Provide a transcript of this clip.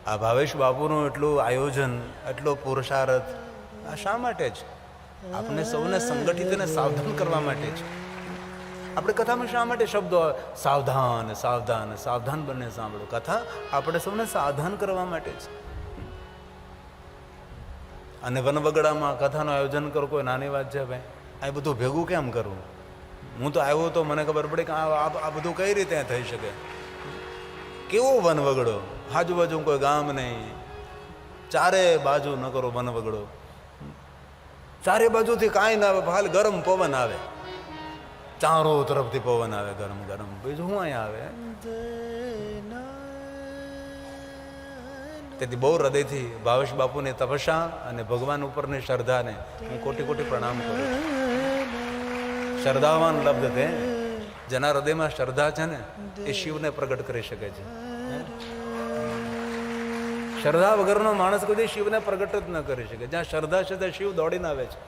આ ભાવેશ બાપુનું એટલું આયોજન, એટલો પુરુષાર્થ આ શા માટે છે? આપણે સૌને સંગઠિત અને સાવધાન કરવા માટે છે. આપણે કથામાં શા માટે શબ્દો સાવધાન સાવધાન સાવધાન બંને સાંભળો? કથા આપણે સૌને સાવધાન કરવા માટે છે. અને વનવગડામાં કથાનું આયોજન કરો કોઈ નાની વાત છે ભાઈ? આ બધું ભેગું કેમ કરવું? હું તો આવ્યો તો મને ખબર પડી કે આ બધું કઈ રીતે થઈ શકે. કેવો વનવગડો, આજુબાજુ કોઈ ગામ નહીં, ચારે બાજુ ન કરો વનવગડો, ચારે બાજુથી કાંઈ ના આવે, હાલ ગરમ પવન આવે, ચારો તરફથી પવન આવે ગરમ ગરમ, બીજું શું અહીંયા આવે? તેથી બહુ હૃદયથી ભાવેશ બાપુની તપસ્યા અને ભગવાન ઉપરની શ્રદ્ધાને હું કોટી કોટી પ્રણામ કરું છું. શ્રદ્ધાવાન લબ્ધ તે, જેના હૃદયમાં શ્રદ્ધા છે ને એ શિવને પ્રગટ કરી શકે છે. શ્રદ્ધા વગરનો માણસ કદી શિવને પ્રગટ જ ન કરી શકે. જ્યાં શ્રદ્ધા છે ત્યાં શિવ દોડીને આવે છે.